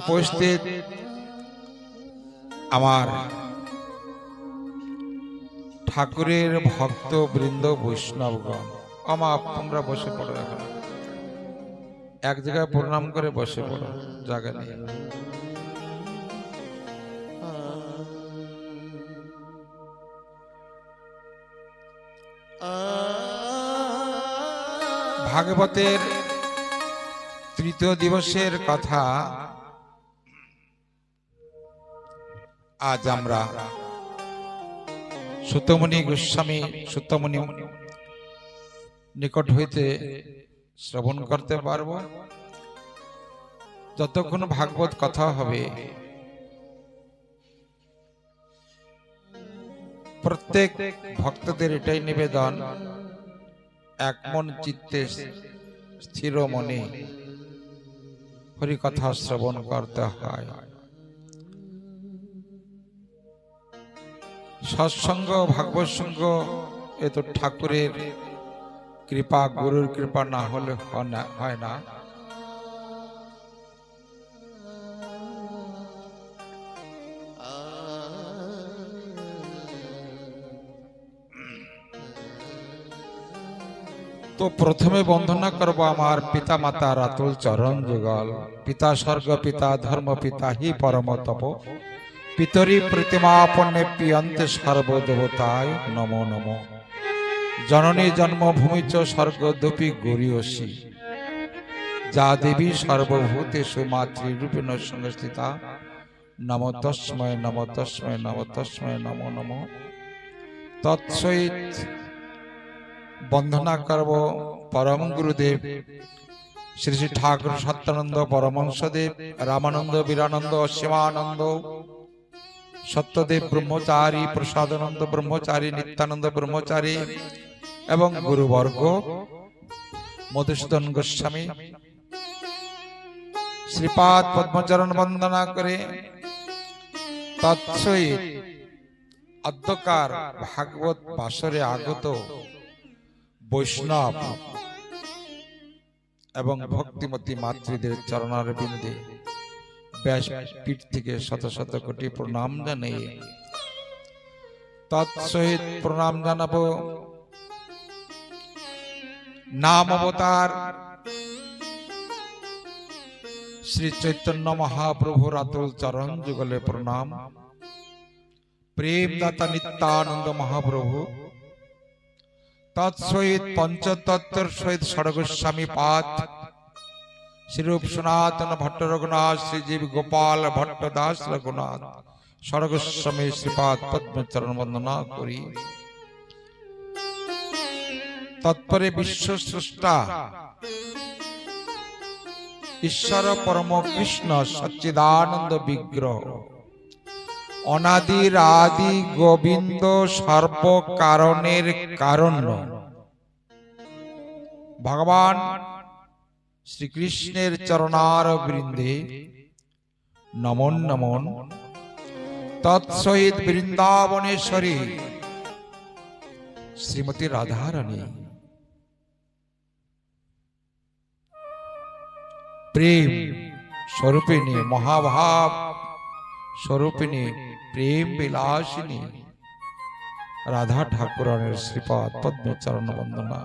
উপস্থিত আমার ঠাকুরের ভক্ত বৃন্দ বৈষ্ণবগণ, আমার তোমরা বসে পড়ো, এখন এক জায়গায় প্রণাম করে বসে পড়ো, জায়গা নেই। ভাগবতের তৃতীয় দিবসের কথা আজ আমরা সুতমুনি গোস্বামী সুতমুনি নিকট হইতে শ্রবণ করতে পারব। যতক্ষণ ভাগবত কথা হবে প্রত্যেক ভক্তদের এটাই নিবেদন, এক মন চিত্তে স্থির মনে হরি কথা শ্রবণ করতে হয়। সৎসঙ্গ ভাগবত সঙ্গ এ তো ঠাকুরের কৃপা, গুরুর কৃপা না হলে হয় না। তো প্রথমে বন্দনা করব আমার পিতা মাতা রাতুল চরণ যুগল। পিতা স্বর্গ পিতা ধর্ম পিতা হি পরম তপ, পিতরি প্রতিমা পণ্যে পিয়ন্তে সর্বদেবতায় নমো নমো। জননী জন্মভূমি চ স্বর্গদপি গরিয়সী, যা দেবী সর্বভূতেষু মাতৃরূপেণ সংস্থিতা। নমো তস্মৈ নমো তস্মৈ নমো তস্মৈ নমো নমো। তৎসহিত বন্দনা করব পরম গুরুদেব শ্রী শ্রী ঠাকুর সত্যানন্দ পরমহংসদেব, রামানন্দ বীরানন্দ শিবানন্দ সত্যদেব ব্রহ্মচারী, প্রসাদানন্দ ব্রহ্মচারী, নিত্যানন্দ ব্রহ্মচারী এবং গুরুবর্গ মধুসূদন গোস্বামী শ্রীপাদ পদ্মচরণ বন্দনা করে তৎসহিত অদ্যকার ভাগবত বাসরে আগত বৈষ্ণব এবং ভক্তিমতী মাতৃদের চরণার বিন্দে ব্যাসপীঠ থেকে শত শত কোটি প্রণাম জানিয়ে তৎসহিত প্রণাম জানাবো নাম অবতার শ্রী চৈতন্য মহাপ্রভুর আতুল চরণ যুগলে প্রণাম। প্রেম দাতা নিত্যানন্দ মহাপ্রভু, তৎসহিত পঞ্চতত্ত্বর সহিত ষড়গোস্বামী পাদ শ্রীরূপ সনাতন ভট্ট রঘুনাথ, শ্রীজীব গোপাল ভট্ট দাস রঘুনাথ ষড়গোস্বামী শ্রীপাদ পদ্মচরণ বন্দনা করি। তৎপরে বিশ্ব স্রষ্টা ঈশ্বর পরম কৃষ্ণ সচ্চিদানন্দ বিগ্রহ, অনাদির আদি গোবিন্দ সর্ব কারণের কারণ্য ভগবান শ্রীকৃষ্ণের চরণার বৃন্দে নমন নমন। তৎসহিত বৃন্দাবনেশ্বরী শ্রীমতী রাধারানী, প্রেম স্বরূপিণী, মহাভাব স্বরূপিণী, প্রেম বিলাসিনী রাধা ঠাকুরানের শ্রীপাদ পদ্মচরণ বন্দনা।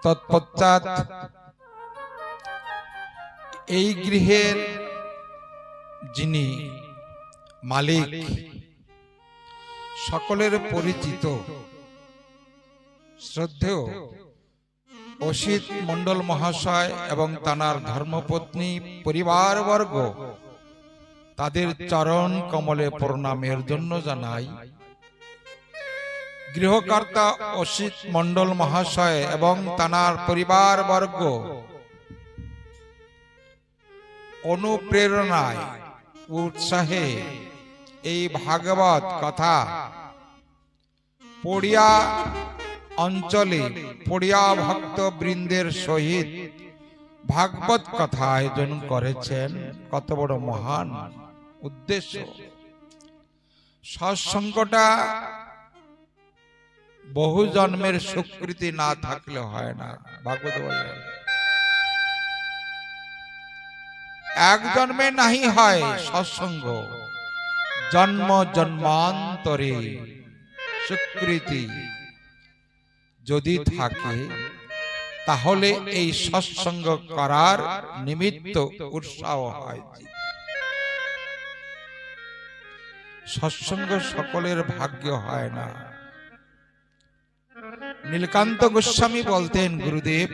তৎপশ্চাৎ এই গৃহের যিনি মালিক, সকলের পরিচিত শ্রদ্ধেয় অসিত মণ্ডল মহাশয় এবং তানার ধর্মপত্নী পরিবারবর্গ, তাদের চরণ কমলে প্রণামের জন্য জানাই। গৃহকর্তা অসিত মণ্ডল মহাশয় এবং তানার পরিবারবর্গ অনুপ্রেরণায় উৎসাহে এই ভাগবত কথা পড়িয়া অঞ্চলে পড়িয়া ভক্ত বৃন্দের সহিত ভাগবত কথা আয়োজন করেছেন। কত বড় মহান উদ্দেশ্য! সৎসঙ্গটা বহু জন্মের স্বীকৃতি না থাকলে হয় না। ভাগবত বলে এক জন্মে নাহি হয় সৎসঙ্গ, জন্ম জন্মান্তরে স্বীকৃতি যদি থাকে, তাহলে এই সৎসঙ্গ করার নিমিত্ত উৎসাহ হয়। সৎসঙ্গ সকলের ভাগ্য হয় না। নীলকান্ত গোস্বামী বলতেন, গুরুদেব,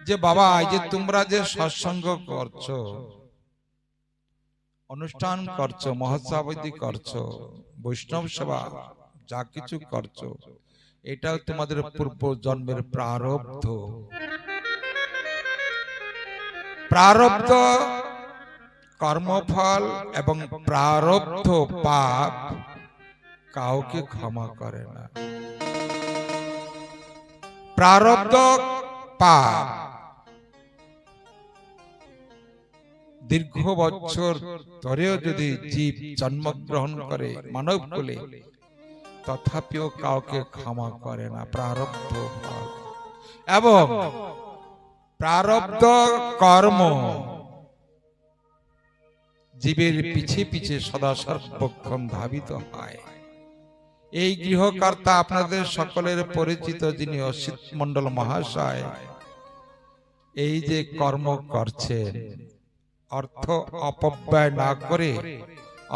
যে বাবা, এই যে তোমরা যে সৎসঙ্গ করছো, অনুষ্ঠান করছো, মহোৎসবাদি করছো, বৈষ্ণব সেবা যা কিছু করছো, এটাও তোমাদের পূর্ব জন্মের প্রারব্ধ। প্রারব্ধ কর্মফল এবং প্রারব্ধ পাপ কাউকে ক্ষমা করে না। প্রারব্ধ পাপ দীর্ঘ বছর ধরেও যদি জীব জন্মগ্রহণ করে মানব কুলে, তথাপিও কাউকে ক্ষমা করে না। প্রারব্ধ ফল এবং প্রারব্ধ কর্ম জীবের পিছে পিছে সদা সর্বক্ষণ ধাবিত হয়। এই গৃহকর্তা আপনাদের সকলের পরিচিত, যিনি অসিত মন্ডল মহাশয়, এই যে কর্ম করছেন, অর্থ অপব্যয় না করে,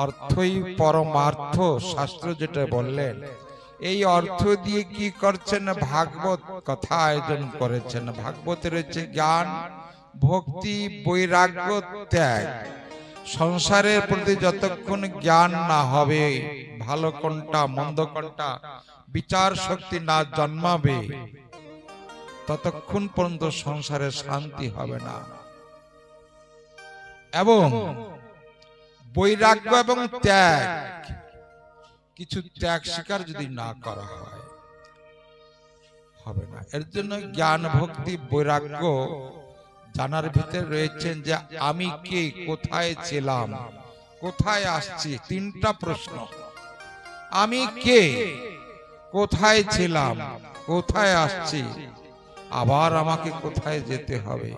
অর্থই পরমার্থ শাস্ত্র যেটা বললেন, এই অর্থ দিয়ে কি করছেন? ভাগবত কথা আয়োজন করেছেন। ভাগবতে রয়েছে জ্ঞান, ভক্তি, বৈরাগ্য, ত্যাগ। সংসারের প্রতি যতক্ষণ জ্ঞান না হবে, ভালো কোনটা মন্দ কোনটা বিচার শক্তি না জন্মাবে, ততক্ষণ পর্যন্ত সংসারে শান্তি হবে না। এবং বৈরাগ্য এবং ত্যাগ, কিছু ত্যাগ স্বীকার যদি না করা হয়, হবে না। এর জন্য জ্ঞান, ভক্তি, বৈরাগ্য জানার ভিতরে রয়েছেন যে আমি কে, কোথায় ছিলাম, কোথায় আসছি। তিনটা প্রশ্ন: আমি কে, কোথায় ছিলাম, কোথায় আসছি, আবার আমাকে কোথায় যেতে হবে।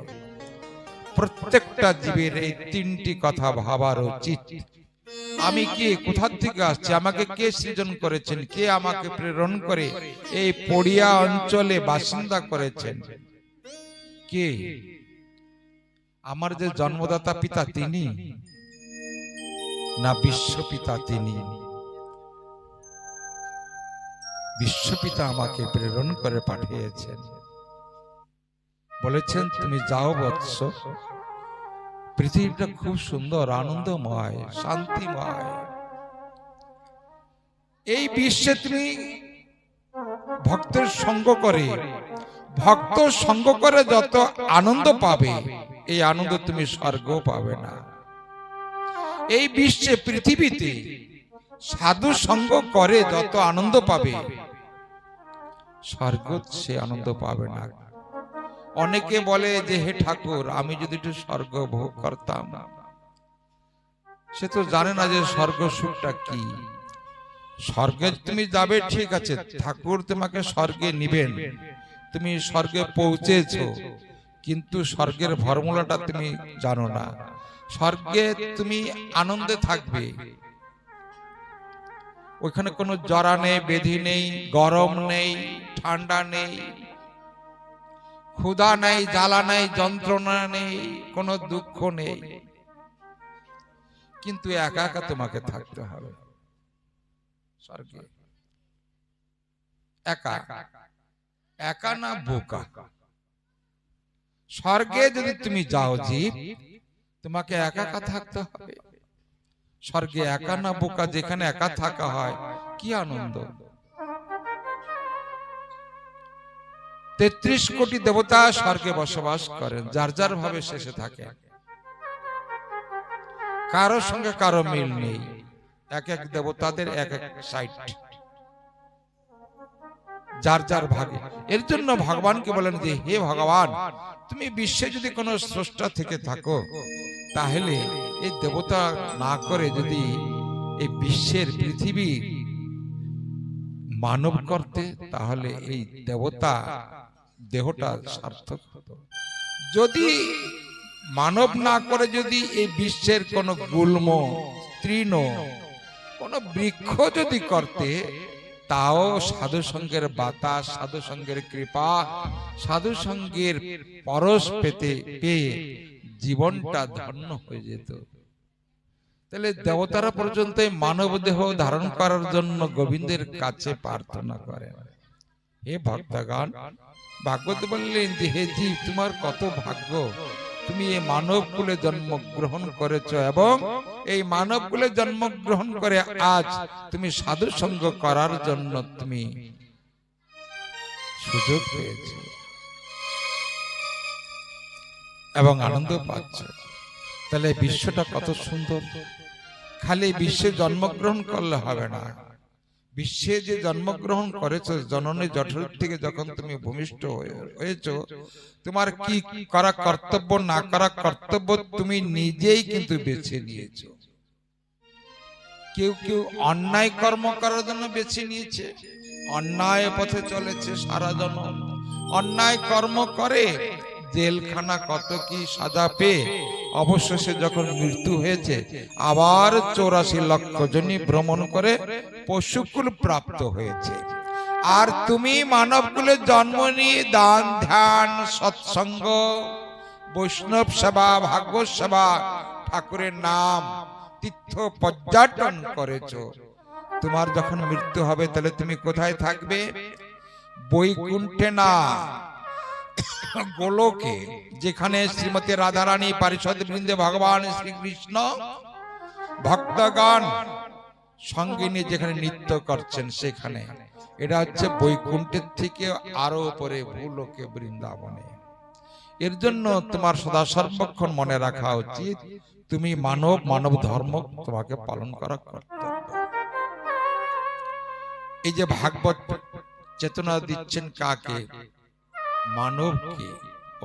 প্রত্যেকটা জীবের এই তিনটি কথা ভাবার উচিত। আমি কে, কোথা থেকে আসছি, আমাকে কে সৃজন করেছেন, কে আমাকে প্রেরণ করে এই পড়িয়া অঞ্চলে বাসিন্দা করেছেন, কে? আমার যে জন্মদাতা পিতা তিনি, না বিশ্বপিতা তিনি? বিশ্বপিতা আমাকে প্রেরণ করে পাঠিয়েছেন, বলেছেন তুমি যাও বৎস, পৃথিবীটা খুব সুন্দর, আনন্দময়, শান্তিময়। এই বিশ্বে তুমি ভক্তের সঙ্গ করে, ভক্ত সঙ্গ করে যত আনন্দ পাবে, এই আনন্দ তুমি স্বর্গও পাবে না। এই বিশ্বে, পৃথিবীতে সাধু সঙ্গ করে যত আনন্দ পাবে, স্বর্গ সে আনন্দ পাবে না। অনেকে বলে যে হে ঠাকুর, আমি যদি একটু স্বর্গ ভোগ করতাম। সে তো জানে না যে স্বর্গ সুখটা কি। স্বর্গে তুমি যাবে ঠিক আছে, ঠাকুর তোমাকে স্বর্গে নিবেন, তুমি স্বর্গে পৌঁছেছো, কিন্তু স্বর্গের ফর্মুলাটা তুমি জানো না। স্বর্গে তুমি আনন্দে থাকবে, ওইখানে কোনো জরা নেই, ব্যাধি নেই, গরম নেই, ঠান্ডা নেই, ক্ষুধা নেই, জ্বালা নেই, যন্ত্রণা নেই, কোনো দুঃখ নেই। কিন্তু একা একা তোমাকে থাকতে হবে স্বর্গে। একা একা না বোকা। স্বর্গে যদি তুমি যাও জীব, তোমাকে একা একা থাকতে হবে। স্বর্গে একা না বোকা, যেখানে একা থাকা হয় কি আনন্দ। ৩৩ কোটি দেবতা স্বর্গে বসবাস করেন, যার যার ভাবে শেষে থাকে, কারো সঙ্গে কারো মিল নেই। এক এক দেবতাদের এক এক সাইট, যার যার ভাগে। এর জন্য ভগবানকে বলেন যে হে ভগবান, তুমি বিশ্বে যদি কোনো স্রষ্টা থেকে থাকো, তাহলে এই দেবতা না করে যদি এই বিশ্বের, পৃথিবী মানব করতে, তাহলে এই দেবতা দেহটা সার্থক হতো। যদি মানব না করে যদি এই বিশ্বের কোন গুল্ম তৃণ কোন বৃক্ষ যদি করতে, তাও সাধু সঙ্গের বাতাস, সাধু সঙ্গের কৃপা, সাধু সঙ্গের পরশ পেয়ে জীবনটা ধন্য হয়ে যেত। তাহলে দেবতারা পর্যন্ত মানব দেহ ধারণ করার জন্য গোবিন্দের কাছে প্রার্থনা করেন। হে ভক্তগণ, ভাগবত বললেন যে হে জীব, তোমার কত ভাগ্য, তুমি এই মানব কুলে জন্মগ্রহণ করেছো এবং এই মানব কুলে জন্মগ্রহণ করে আজ তুমি সাধু সঙ্গ করার জন্য তুমি সুযোগ পেয়েছো এবং আনন্দ পাচ্ছ। তাহলে বিশ্বটা কত সুন্দর। খালি বিশ্বে জন্মগ্রহণ করলে হবে না, বিশ্বে যে জন্মগ্রহণ করেছো, জননী জঠর থেকে যখন তুমি ভূমিষ্ঠ হয়েছো, তোমার কি করা কর্তব্য না করা কর্তব্য তুমি নিজেই কিন্তু বেছে নিয়েছো। কেউ কেউ অন্যায় কর্ম করার জন্য বেছে নিয়েছে, অন্যায় পথে চলেছে সারা জন্ম, অন্যায় কর্ম করে জেলখানা কত কি সাজা পেয়ে অবশেষে যখন মৃত্যু হয়েছে আবার 84 লক্ষ জনি ভ্রমণ করে পশুকুল প্রাপ্ত হয়েছে। আর তুমি মানবকুলে জন্ম নিয়ে দান ধ্যান সৎসঙ্গ বৈষ্ণব সেবা ভাগবত সেবা ঠাকুরের নাম তীর্থ পর্যটন করেছো। তোমার যখন মৃত্যু হবে তাহলে তুমি কোথায় থাকবে? বৈকুণ্ঠে না, গোলকে, যেখানে শ্রীমতী রাধারানী পারিষদ বৃন্দে ভগবান শ্রীকৃষ্ণ ভক্তগণ সঙ্গে নিয়ে যেখানে নৃত্য করছেন সেখানে। এটা হচ্ছে বৈকুণ্ঠের থেকে আরো উপরে ভূলোকে, বৃন্দাবনে। এর জন্য তোমার সদা সর্বক্ষণ মনে রাখা উচিত তুমি মানব, মানব ধর্ম তোমাকে পালন করা কর্তব্য। এই যে ভাগবত চেতনা দিচ্ছেন কাকে? মানবকে,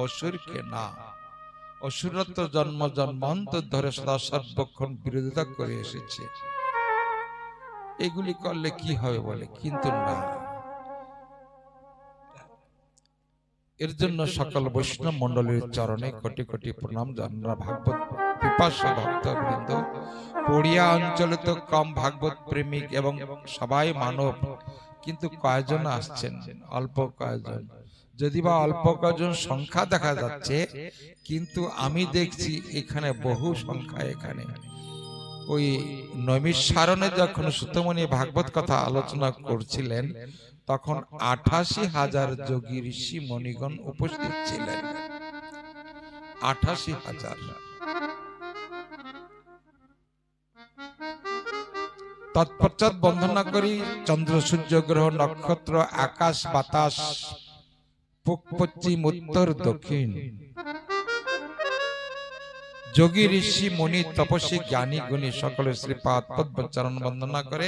অসুরকে না। অসুরত্ব জন্ম জন্মান্তর ধরে সদা সর্বক্ষণ বিরোধিতা করে এসেছে। এগুলি করলে কি হবে বলে, কিন্তু না। এর জন্য সকল বৈষ্ণব মন্ডলীর চরণে কোটি কোটি প্রণাম। যারা ভাগবত পিপাসু ভক্তবৃন্দ, পড়িয়া অঞ্চলে তো কম ভাগবত প্রেমিক এবং সবাই মানব, কিন্তু কয়জন আসছেন? অল্প কয়জন। যদি বা অল্প কয়জন সংখ্যা দেখা যাচ্ছে, কিন্তু আমি দেখছি এখানে বহু সংখ্যা। এখানে ওই নৈমিষারণে যখন সুতমণি ভাগবত কথা আলোচনা করছিলেন তখন 88,000 যোগী ঋষি মণিগণ উপস্থিত ছিলেন। 88,000। তৎপশ্চাৎ বন্দনা করি চন্দ্র সূর্য গ্রহ নক্ষত্র আকাশ বাতাস পূব পশ্চিম উত্তর দক্ষিণ যোগী ঋষি মুনি তপস্বী জ্ঞানী গুণী সকলের শ্রীপাদ পদ্ম চরণ বন্দনা করে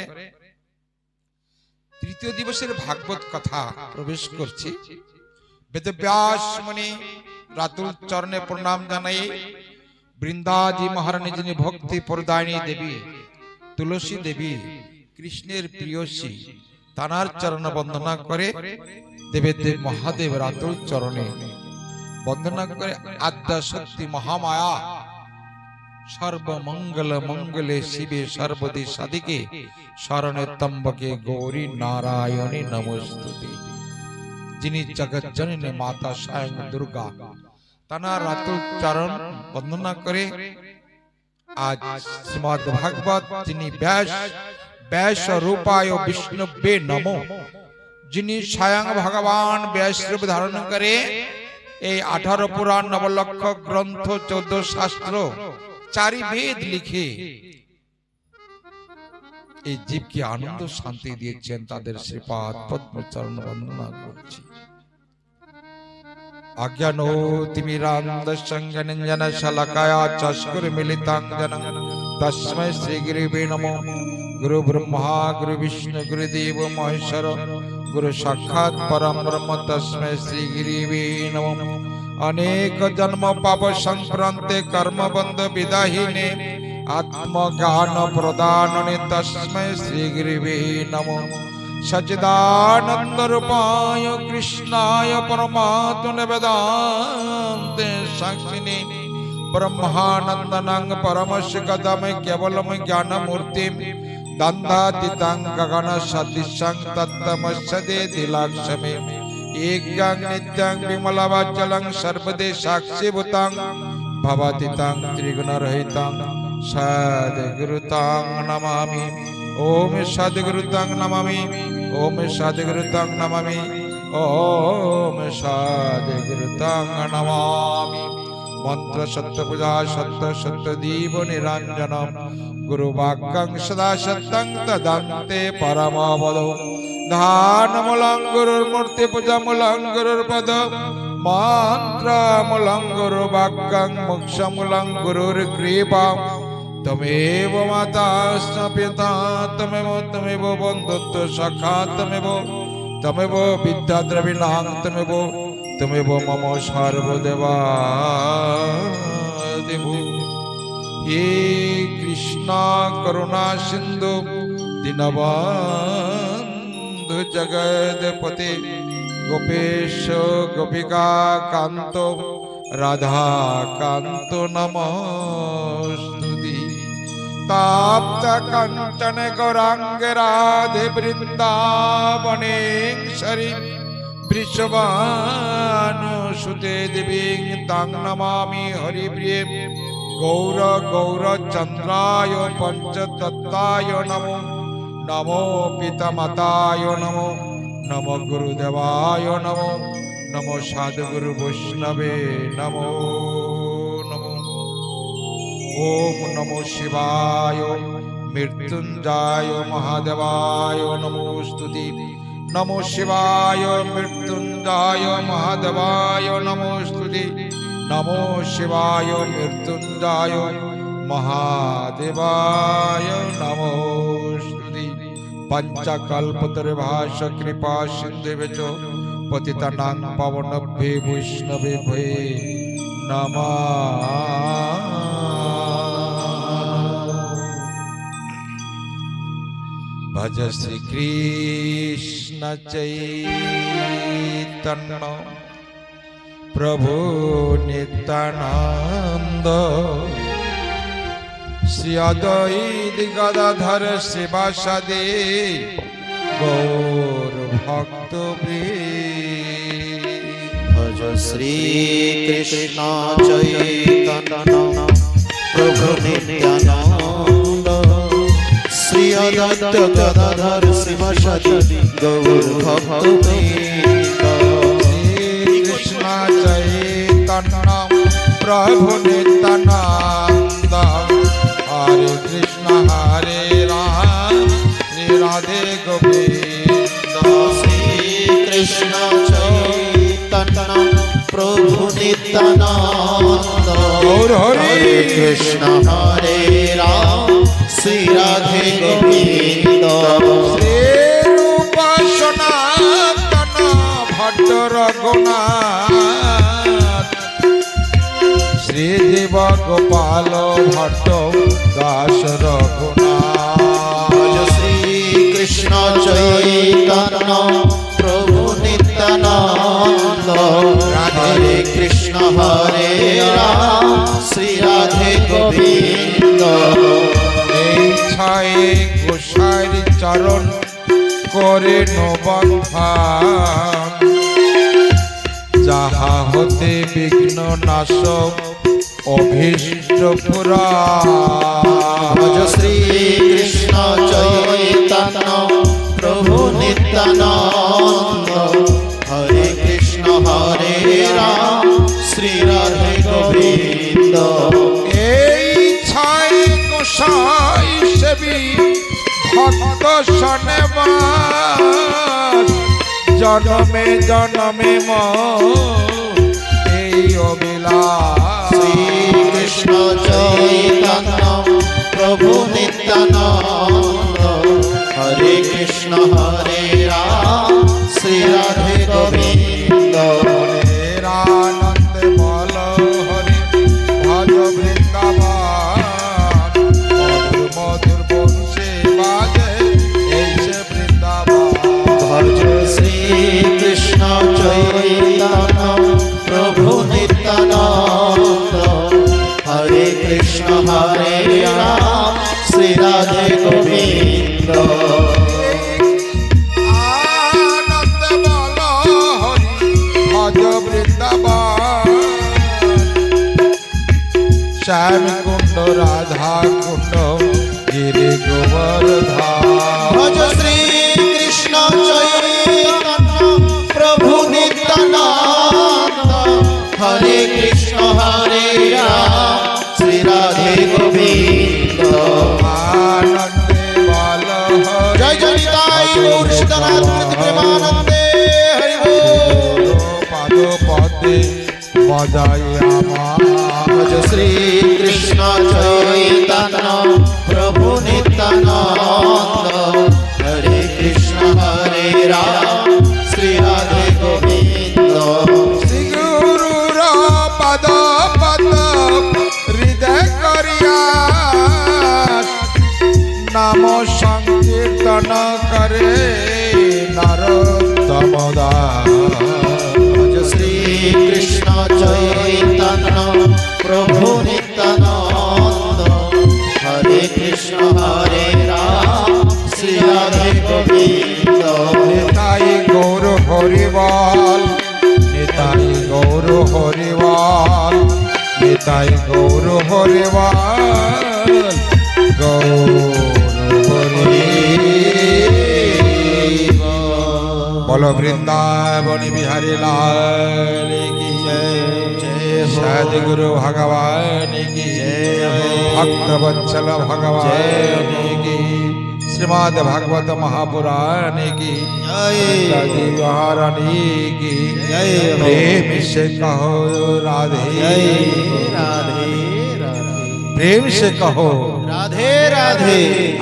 তৃতীয় দিবসের ভাগবত কথা প্রবেশ করছি। বেদব্যাস মুনি রাতুল চরণে প্রণাম জানাই। বৃন্দাজি মহারানী যিনি ভক্তি প্রদায়িনী দেবী, তুলসী দেবী, কৃষ্ণের প্রিয়সী, তানার চরণ বন্দনা করে দেবেদেব মহাদেব রাতুল চরণে বন্দনা করে আদ্যা শক্তি মহামায়া সর্বমঙ্গল মঙ্গলে শিবে সর্বদি সাদিকে শরণে ত্রম্বকে গৌরী নারায়ণী নমস্তুতে। যিনি জগৎ জননী মাতা স্বয়ং দুর্গা, তানার রাতুল চরণ বন্দনা করে আজ শ্রীমদ্ ভাগবত যিনি ব্যাস রূপায় বিষ্ণুবে নমো, যিনি স্বয়ং ভগবান ব্যাস রূপ ধারণ করে এই 18 পুরাণ 9 লক্ষ গ্রন্থ 14 শাস্ত্র 4 বেদ লিখে এই জীবকে আনন্দ শান্তি দিয়েছেন, তাদের শ্রীপাদ পদ্ম চরণ বন্দনা করছি। অজ্ঞানো তিমিরান্ধসঙ্গনিঞ্জন শলাকায়া চক্ষুর্মিলিতাঙ্গন তস্मै শ্রী গুরুবে নমঃ। গুরু ব্রহ্মা গুরু বিষ্ণু গুরুদেব মহেশ্বর গুরু সাক্ষাৎ পরম ব্রহ্ম তস্मै শ্রী গুরুবে নমঃ। अनेक जन्म पाप संक्रांते कर्म बंध विदाहिने आत्मज्ञान प्रदानने तस्मै श्री गुरुवे नमः। सच्चिदानंद रूपाय कृष्णाय परमात्मने वेदान्ते साक्षिणे ब्रह्मानंदनं परमशिखदं केवलं ज्ञानमूर्तिं दन्दातीतं गगनसदृशं तत्तमस्यदेदिलाक्षमे एकं नित्यं विमलवाचलं सर्वदेशाक्षीभूतं भवातीतं त्रिगुणरहितं सद्गुरुतं नमामि। ओम सद्गुरुतं नमामि। ओम सद्गुरुतं नमामि। ओम सद्गुरुतं नमामि। मंत्र सत्य पूजा सत्य सत्य दीप निरंजनम गुरुवाक्यं सदा सत्यं तदन्ते परमपदो ध्यानमूलं गुरुर्मूर्ति पूजामूलं गुरुर्पद मंत्रमूलं गुरुवाक्यं मोक्षमूलं गुरुर्कृपा तमेव माता पिता तमेव बन्धुत्व सखा तमेव विद्या द्रविणां तमेव मम सर्वदेवा देवो। हे कृष्ण करुणा सिंधु दीनबन्धु जगत्पते गोपेश गोपिका कांतो राधा कांतो नमोस्तुते। ताप्त कंचन गौरांग राधे वृंदावनेश्वरी वृषभानुसुते देवीं तां नमामि हरिप्रिये। गौर गौरचन्द्राय पंचतत्ताय नमो नमो पितामाताय नमो नमो गुरुदेवाय नमो नमो साधुगुरु वैष्णवे नमो नमो। ओम नमो शिवाय मृत्युंजय महादेवाय नमोस्तुते। नमो शिवाय मृत्युंजय महादेवाय नमोस्तुते। नमो शिवाय मृत्युंजय महादेवाय नमोस्तुते। पंचकल्पतरुर्भाष कृपा सिन्धुभ्यो पतितानां पावनेभ्यो वैष्णवेभ्यो नमः। भज श्री कृष्ण चैतन्य प्रभु नित्यानंद श्री अद्वैत गदाधर शिवासादि गौर भक्तवृंद। भज श्री कृष्ण चैतन्य प्रभु नित्यानंद श्री अद्वैत गदाधर शिवासादि गौर भक्तवृंद। कृष्ण चैतन्य प्रभु नित्यानंद हरे कृष्ण हरे राम श्री राधे गोविंद। श्री कृष्ण चैतन्य प्रभु नित्यानंद हरे कृष्ण हरे राम श्री राधे गोविंद। श्री रूप सनातन भट्ट रघुनाथ श्री जीव गोपाल भट्ट दास रघुनाथ। श्री कृष्ण चैतन्य प्रभु नित्यानंद हरे कृष्ण हरे राम श्री राधे गोविंद। छाए गोसाईर चरण करे नबंधन যাহা হতে বিঘ্ন নাশ অভীষ্ট পুরাণ। ভজ শ্রী কৃষ্ণ চৈতন্য প্রভু নিত্যানন্দ হরে কৃষ্ণ হরে রাম শ্রী রাধে গোবিন্দ। এই ছাই গোসাই সেবী ভক্ত শোনেবার জনমে জনমে এই অবিলাস। শ্রী কৃষ্ণ চৈতন্য প্রভু নিত্যানন্দ হরে কৃষ্ণ হরে রাম শ্রী রাধে গোবিন্দ। মনের আনন্দে বল হরি ভজ বৃন্দাবন মধুর মধুর বংশী বাজে এই সে বৃন্দাবন। ভজ শ্রী কৃষ্ণ চৈতন্য প্রভু নিত্যানন্দ হরে রাম শ্রী রাধে গোবিন্দ আনন্দ বল হরি ভজ বৃন্দাবন শ্যাম কুণ্ড রাধা কুণ্ড গিরি গোবর্ধন ভজ শ্রী কৃষ্ণ চৈতন্য প্রভু নিত্যানন্দ হরে কৃষ্ণ হরে রাম শ্রী রাধে গোবিন্দ আনন্দে বল হরি জয় জয় নিতাই গৌর সীতানাথ প্রতি প্রেমানন্দে হরি বল পাদ পদে বজাই আমার ভজ শ্রী কৃষ্ণ চৈতন্য প্রভু নিত্যানন্দ হরে কৃষ্ণ হরে রাম শ্রী রাধে গোবিন্দ শ্রী গুরুর পদ পদ হৃদয় করিয়া নাম সংকীর্তন করে নরোত্তম দাস ভজ শ্রী কৃষ্ণ চৈতন্য প্রভু নিত্যানন্দ হরে কৃষ্ণ হরে রাম শ্রী রাধে গোবিন্দ নিতাই গৌর হরিবল নিতাই গৌর হরিবল নিতাই গৌর হরিবল গৌর হরি বল বৃন্দাবনী বিহারী লাল কি জয় সদ্গুরু ভগবান কি জয় ভক্ত বৎসল ভগवान की श्रीमद् भागवत महापुराण की जय महारानी की जय प्रेम से कहो राधे राधे प्रेम से कहो राधे राधे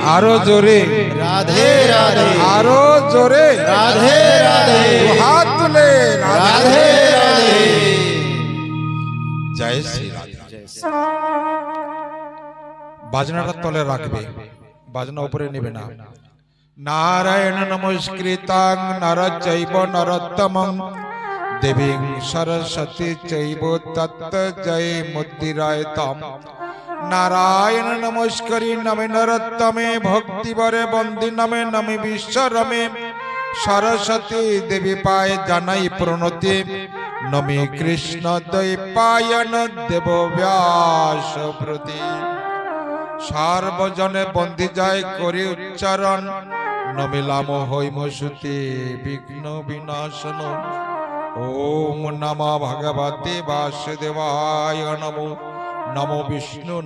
आरो जोरे राधे राधे आरो जोरे राधे राधे हाथ तुले राधे राधे जय श्री राधे বাজনাটা তলে রাখবে বাজনা উপরে নেবে না নারায়ণ নমস্কৃতাং নরচৈব নরোত্তমং দেবীং সরস্বতী চৈব তত্ত জয় মুদ্দিরায়তাম নারায়ণ নমস্করি নমে নরোত্তমে ভক্তিবরে বন্দি নমে নমে বিশ্বরমে সরস্বতী দেবী পায় জানাই প্রণতি নমে কৃষ্ণ দ্বৈপায়ন দেব ব্যাস প্রতি সার্বজনে বন্দি যায় করি উচ্চারণ নমিলাম হৈম সুতে বিঘ্ন বিনাশন ওম নমঃ ভগবতে বাসুদেবায় নমো নমো বিষ্ণু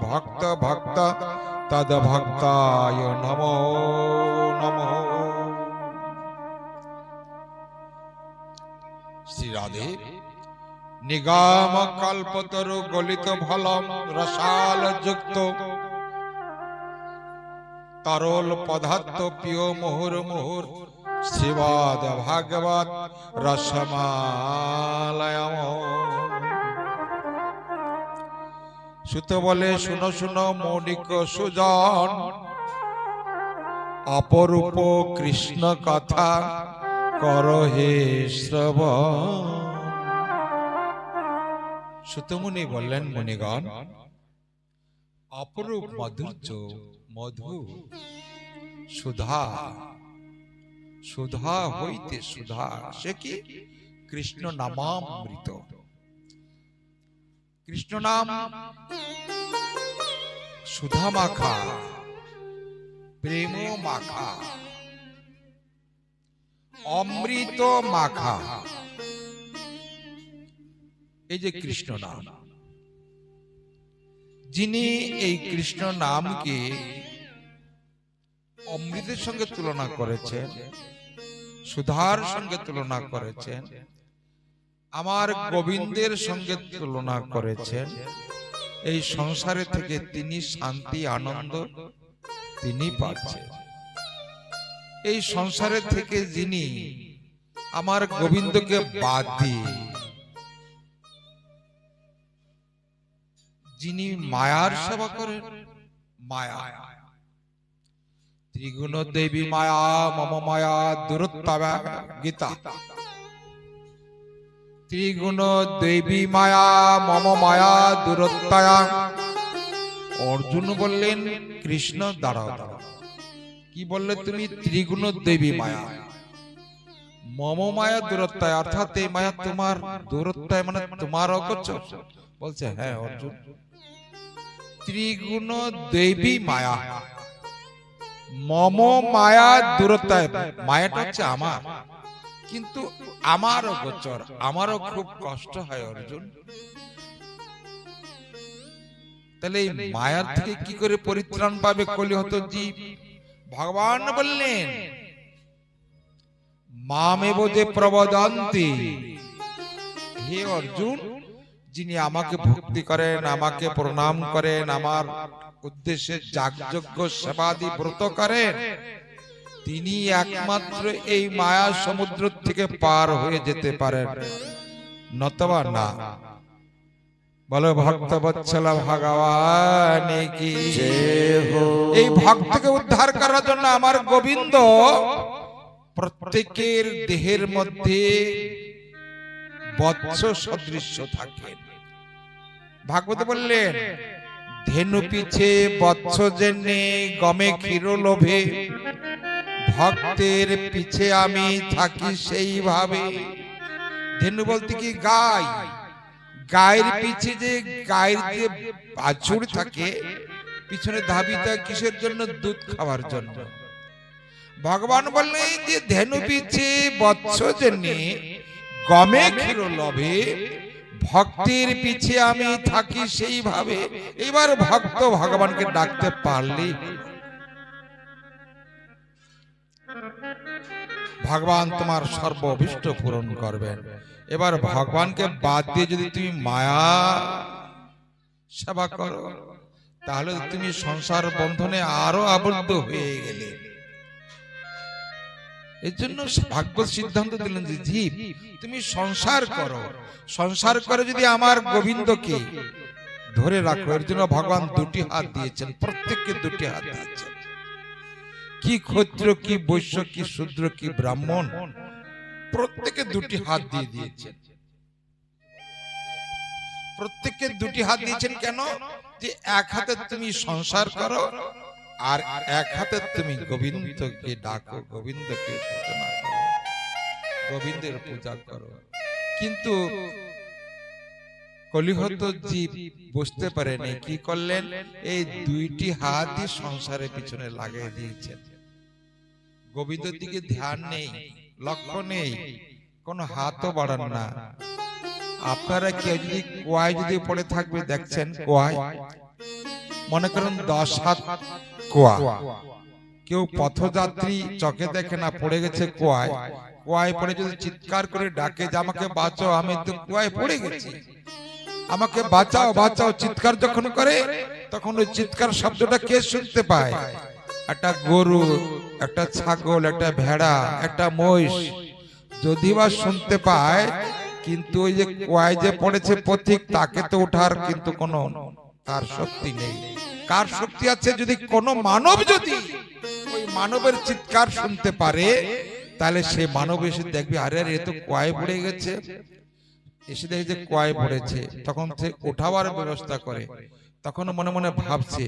ভক্ত ভক্ত তদ ভক্তায় নমো নমঃ শ্রী রাধে নিগম কল্পতরু গলিত ফলম রসাল যুক্ত তরল পদার্থ প্রিয় মুহুর মুহুর শ্রীবাদ ভাগবত রসমালয়ম সুত বলে শুনো শুনো মৌলিক সুজন অপরূপ কৃষ্ণ কথা কর হে শ্রবণ সুতমুনি বললেন মুনিগণ অপরূপ মাধুর্য মধু সুধা সুধা হইতে সুধা সে কি কৃষ্ণ নামামৃত কৃষ্ণ নাম সুধা মাখা প্রেম মাখা অমৃত মাখা এই যে কৃষ্ণ নাম যিনি এই কৃষ্ণ নামকে অমৃতের সঙ্গে তুলনা করেছেন সুধার সঙ্গে তুলনা করেছেন আমার গোবিন্দের সঙ্গে তুলনা করেছেন এই সংসারে থেকে তিনি শান্তি আনন্দ তিনি পাচ্ছেন এই সংসারে থেকে যিনি আমার গোবিন্দকে বাদ দিয়ে যিনি মায়ার সেবা করেন মায়া ত্রিগুণ দেবী মায়া মম মায়া দূরত্বা গীতা ত্রিগুণ দেবী মায়া মম মায়া দূরত্বয়া অর্জুন বললেন কৃষ্ণ দাঁড়াও দাঁড়াও, কি বললে তুমি? ত্রিগুণ দেবী মায়া, মম মায়া দূরত্বায়, অর্থাৎ এই মায়া তোমার দূরত্বায়, মানে তোমার অগোচর। বলছে হ্যাঁ অর্জুন, ত্রিগুণ দেবী মায়া, মম মায়া দূরত্বায়, মায়াটা হচ্ছে আমার, কিন্তু আমারও গোচর, আমারও খুব কষ্ট হয় অর্জুন। তাহলে এই মায়ার থেকে কি করে পরিত্রাণ পাবে কলিহত জীব? ভগবান বললেন মামেব যে প্রবদন্তি, হে অর্জুন, যিনি আমাকে ভক্তি করেন, আমাকে প্রণাম করেন, আমার উদ্দেশ্যে যাগযজ্ঞ সেবাদি ব্রত করেন, তিনি একমাত্র এই মায়া সমুদ্র থেকে পার হয়ে যেতে পারেন, নতবা না। বলো ভক্ত বৎসল ভগবান কি জয় হো। এই ভক্তকে উদ্ধার করার জন্য আমার গোবিন্দ প্রত্যেকের দেহের মধ্যে বৎস সদৃশ্য থাকেন। ভাগবত বললেন ধেনু পিছে বৎস জেনে গমে ক্ষীর লোভে, ভক্তের পিছে আমি থাকি সেইভাবে। ধেনু বলতে কি গাই, গায়ের পিছে যে গায়ের যে বাছুর থাকে, পিছনে ধাবিত কিসের জন্য? দুধ খাওয়ার জন্য। ভগবান বললেন যে ধেনু পিছে বৎস জেনে গমে ক্ষীর লোভে, ভক্তের পিছে আমি থাকি সেইভাবে। এবার ভক্ত ভগবানকে ডাকতে পারলে ভগবান তোমার সর্ব অভিষ্ট পূরণ করবেন। এবার ভগবানকে বাদ দিয়ে যদি তুমি মায়া সেবা করো, তাহলে তুমি সংসার বন্ধনে আরো আবদ্ধ হয়ে গেলে। এর জন্য ভাগবত সিদ্ধান্ত দিলেন যে জীব তুমি সংসার করো, সংসার করে যদি আমার গোবিন্দকে ধরে রাখো। এর জন্য ভগবান দুটি হাত দিয়েছেন, প্রত্যেককে দুটি হাত দিয়েছেন। কি ক্ষত্র, কি বৈশ্য, কি শূদ্র, কি ব্রাহ্মণ, প্রত্যেকে দুটি হাত দিয়ে দিয়েছেন। প্রত্যেককে দুটি হাত দিয়েছেন কেন? যে এক হাতে তুমি সংসার করো, আর এক হাতে তুমি গোবিন্দকে ডাকো, গোবিন্দকে ভজনা করো, গোবিন্দের পূজা করো। কিন্তু কলিহত জীব বুঝতে পারেনি, কি করলেন? এই দুইটি হাতই সংসারের পিছনে লাগিয়ে দিয়েছেন। গোবিন্দের দিকে ধ্যান নেই, লক্ষ্য নেই, কোনো হাতও বাড়ান না। আপনারা কেউ যদি কুয়ায় যদি পড়ে থাকবে, দেখছেন কুয়ায়, মনে করেন 10 হাত কুয়া, কেউ পথযাত্রী চোখে দেখে না, পড়ে গেছে কুয়ায়, কুয়ায় পড়ে যদি চিৎকার করে ডাকে যে আমাকে বাঁচাও, আমি তো কুয়ায় পড়ে গেছি, আমাকে বাঁচাও বাঁচাও, চিৎকার যখন করে, তখন ওই চিৎকার শব্দটা কে শুনতে পায়? একটা গরু, একটা ছাগল, একটা ভেড়া, একটা মহিষ যদি বা শুনতে পায়, কিন্তু ওই যে কুয়ায় যে পড়েছে পথিক, তাকে তো ওঠার কিন্তু কোনো তার শক্তি নেই। কার শক্তি আছে? যদি কোনো মানব যদি ওই মানবের চিৎকার শুনতে পারে, তাহলে সে মানব এসে দেখবে আরে আরে এ তো কুয়ায় পড়ে গেছে, এসে দেখে যে কুয়ায় পড়েছে, তখন সে ওঠাবার ব্যবস্থা করে। তখন মনে মনে ভাবছে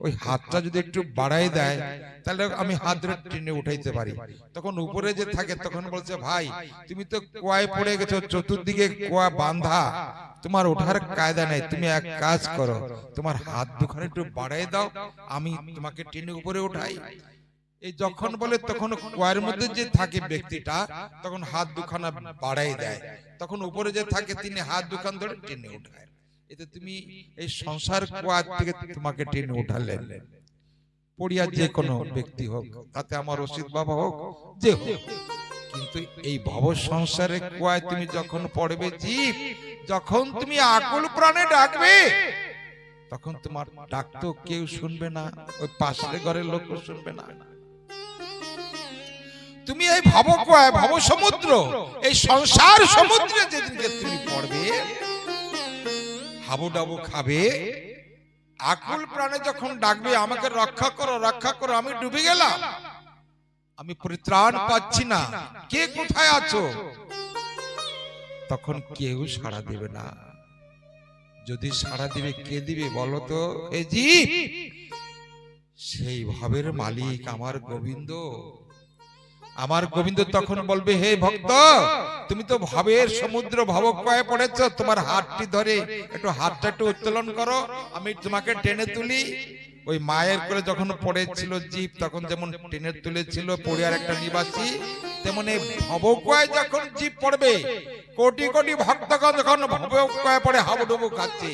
ওই হাতটা যদি একটু বাড়াই দেয়, তাহলে আমি হাত ধরে টেনে উঠাইতে পারি। তখন উপরে যে থাকে, তখন বলছে ভাই তুমি তো কুয়ায় পড়ে গেছো, চতুর্দিকে কুয়া বাঁধা, তোমার ওঠার কায়দা নেই, তুমি এক কাজ করো, তোমার হাত দুখানে একটু বাড়াই দাও, আমি তোমাকে টেনে উপরে উঠাই। এই যখন বলে, তখন কুয়ার মধ্যে যে থাকে ব্যক্তিটা, তখন হাত দুখানা বাড়াই দেয়, তখন উপরে যে থাকে তিনি হাত দুখান ধরে টেনে উঠায়। এতে তুমি এই সংসার কুয়া থেকে তোমাকে টেনে উঠালেন। পড়িয়া যে কোনো ব্যক্তি হোক, তাতে আমার রশিদ বাবা হোক, যে হোক, কিন্তু এই ভব সংসারের কুয়ায় তুমি যখন পড়বে জীব, যখন তুমি আকুল প্রাণে ডাকবে, তখন তোমার ডাক তো কেউ শুনবে না, ওই পাশের ঘরের লোক শুনবে না। তুমি এই ভব কুয়ায়, ভব সমুদ্র, এই সংসার সমুদ্রে যেদিনকে তুমি পড়বে, হাবুডাবু খাবে, আকুল প্রাণে যখন ডাকবে আমাকে রক্ষা করো রক্ষা করো, আমি ডুবে গেলাম, আমি পরিত্রাণ পাচ্ছি না, কে কোথায় আছো, তখন কেউ সাড়া দেবে না। যদি সাড়া দিবে কে দিবে বলো তো? এই জীব, সেই ভাবের মালিক আমার গোবিন্দ। আমার গোবিন্দ তখন বলবে, হে ভক্ত, তুমি তো ভাবের সমুদ্র ভবক্ষয়ে পড়েছ, তোমার হাতটি ধরে হাতটা একটু উত্তোলন করো, আমি তোমাকে টেনে তুলি। ওই মায়ের করে যখন পড়েছিল জীব, তখন যেমন টেনে তুলেছিল পড়িয়ার একটা নিবাসী, তেমন এই ভবক্ষয়ে যখন জীব পড়বে, কোটি কোটি ভক্তগণ যখন ভবক্ষয়ে পড়ে হাবুডুবু খাচ্ছে,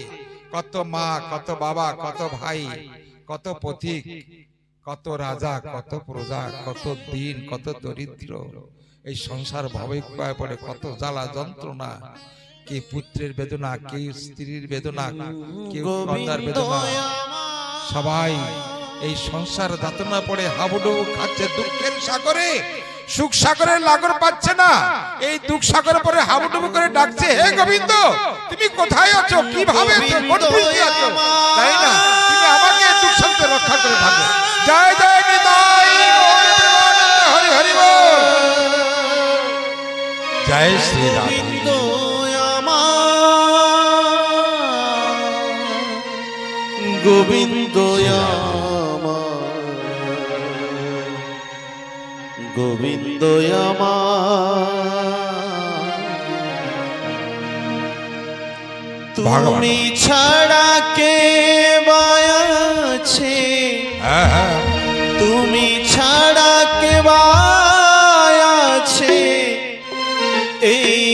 কত মা, কত বাবা, কত ভাই, কত পথিক, কত রাজা, কত প্রজা, কত দিন, কত দরিদ্র এই সংসার ভবক্ষয়ে পড়ে কত জ্বালা যন্ত্রণা, কে পুত্রের বেদনা, কে স্ত্রীর বেদনা, কেউ কন্যার বেদনা, সবাই এই সংসার যাতনা পড়ে হাবুডুবু খাচ্ছে দুঃখের সাগরে। সুখ সাগরের লাগর পাচ্ছে না, এই দুঃখ সাগরে পরে হাবুডুবু করে ডাকছে, হে গোবিন্দ, তুমি কোথায় আছো, কিভাবে আছো, কোন পৃথিবীতে আছো, তাই না? তুমি আমাকে দুঃখ সাগরে রক্ষা করে থাকো। জয় জয় নিতাই গৌর প্রেমানন্দ, হরি হরি বল। জয় শ্রী রাধা। গোবিন্দ আমার, গোবিন্দ আমার, তুমি ছাড়া কে বায়াছে, তুমি ছাড়া কে বায়াছে এই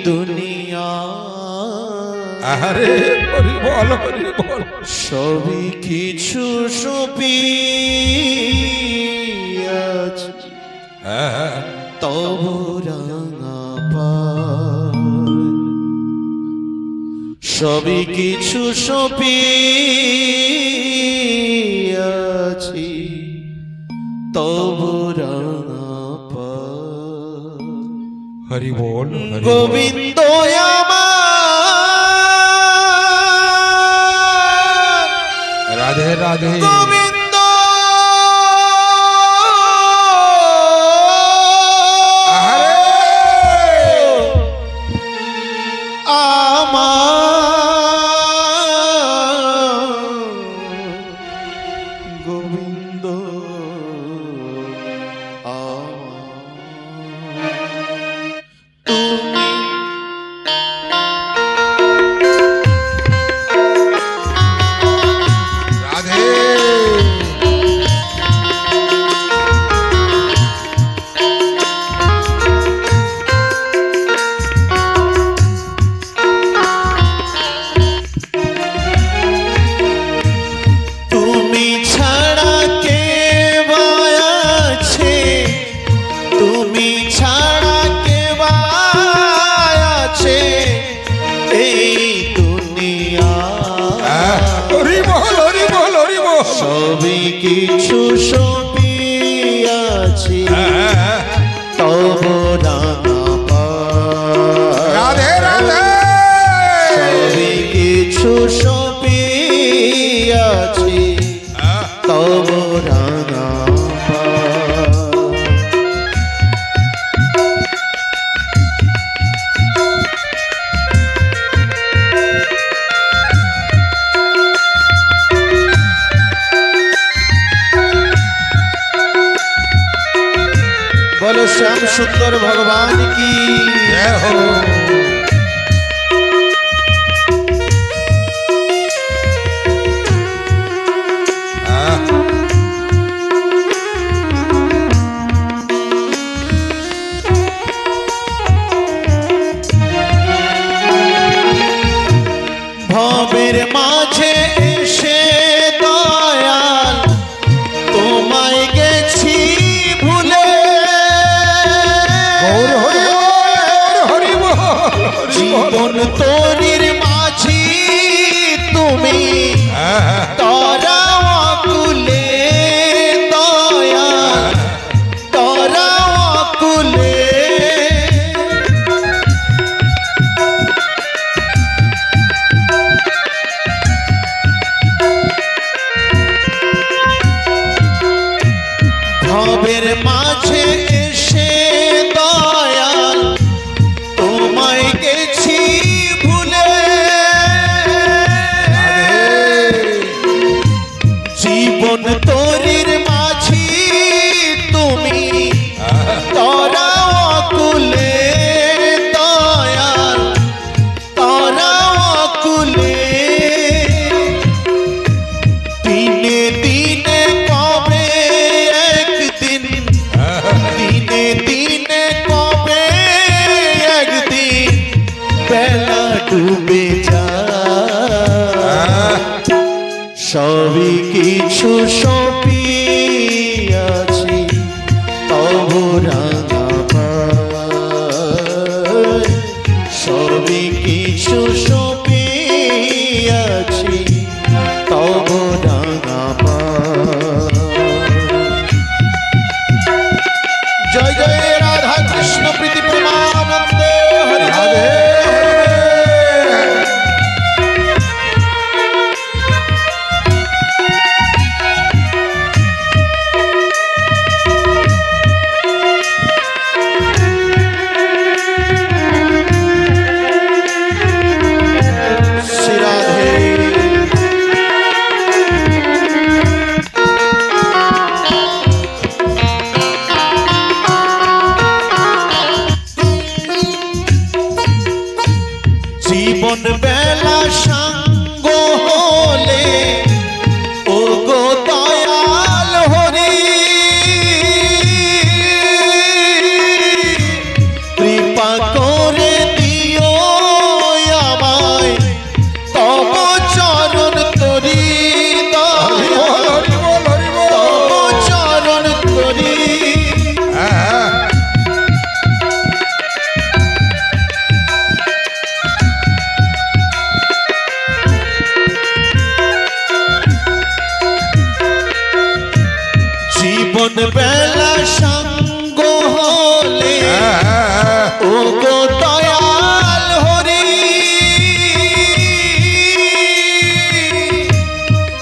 দুনিয়া। আরে হরি বল, হরি বল। সবই কিছু সপিয়াছে তব রাঙা পায়, সবই কিছু সপিয়াছি তব রাঙা পায়। হরি বল, হরি বল। গোবিন্দ আমার, রাধে রাধে। গোবিন্দ আমার, গোবিন্দ সবই কিছু সপিয়াছি তব রাঙা পায়। রাধে রাধে। সবই কিছু সপিয়াছি তব রাঙা পায়। बोलो श्याम सुंदर भगवान की जय हो। भवेर माझे एसे दयाल তোমায় গেছি ভুলে, জীবন তোরির মাঝি তুমি তারা অকুলে দয়া, তারা অকুলে। ভবের মাঝে এসে দয়াল তোমায় গেছি ভুলে, জীবন তরির মাঝি তুমি তোরা অকুলে দয়াল তোরা অকুলে দিনে দিনে কবে একদিন দিনে দিনে কবে একদিন বেলা ডুবে যায় সবই কিছু সপিয়াছি তবু রাঙা পায় সবই কিছু সপিয়াছি তবু রাঙা পায় জয় জয় রাধা কৃষ্ণ প্রীতি প্রেমানন্দে হরি রাধে জীবন বেলা সাঙ্গ হলে ও গো দয়াল হরি কৃপা করে দিও আমায় তব চরণ তরি তব চরণ তরি জীবন বেলা সঙ্গ হলে ও গো দয়াল হরি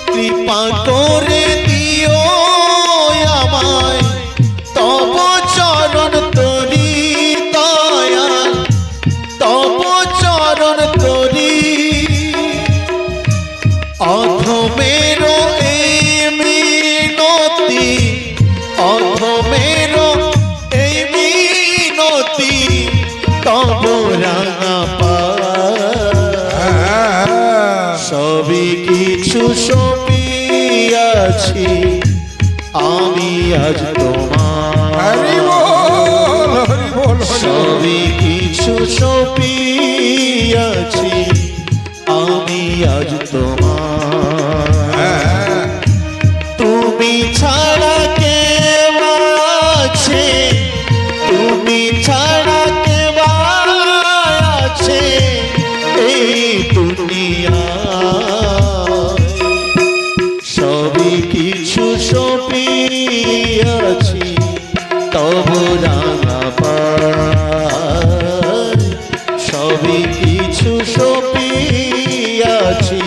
কৃপা করে দিও আমায় তব চরণ তরি দয়াল তব চরণ তরি অধমের এই মিনতি অধমের এই মিনতি তব রাঙা পায় সবই কিছু সপিয়াছি আমি আজ তোমার সবই কিছু সপিয়াছি আমি আজ তোমার তুমি ছাড়া কে আছে তুমি ছাড়া কে আছে এই দুনিয়া সবই কিছু সপিয়াছি তব রাঙা পায় সবই কিছু সপিয়াছি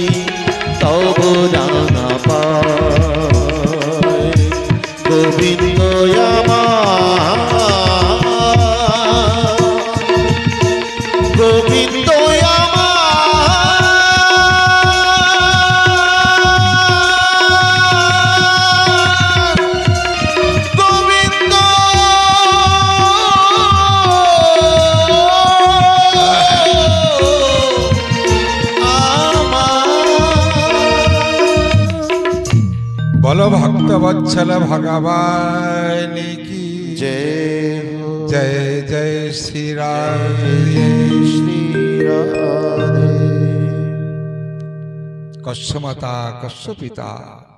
তব রাঙা পায় গোবিন্দ গোবিন্দ গোবিন্দ বলো ভক্ত বৎসল ভগবান কি जय हो जय जय श्री राम श्री राधे कश्य माता कश्य पिता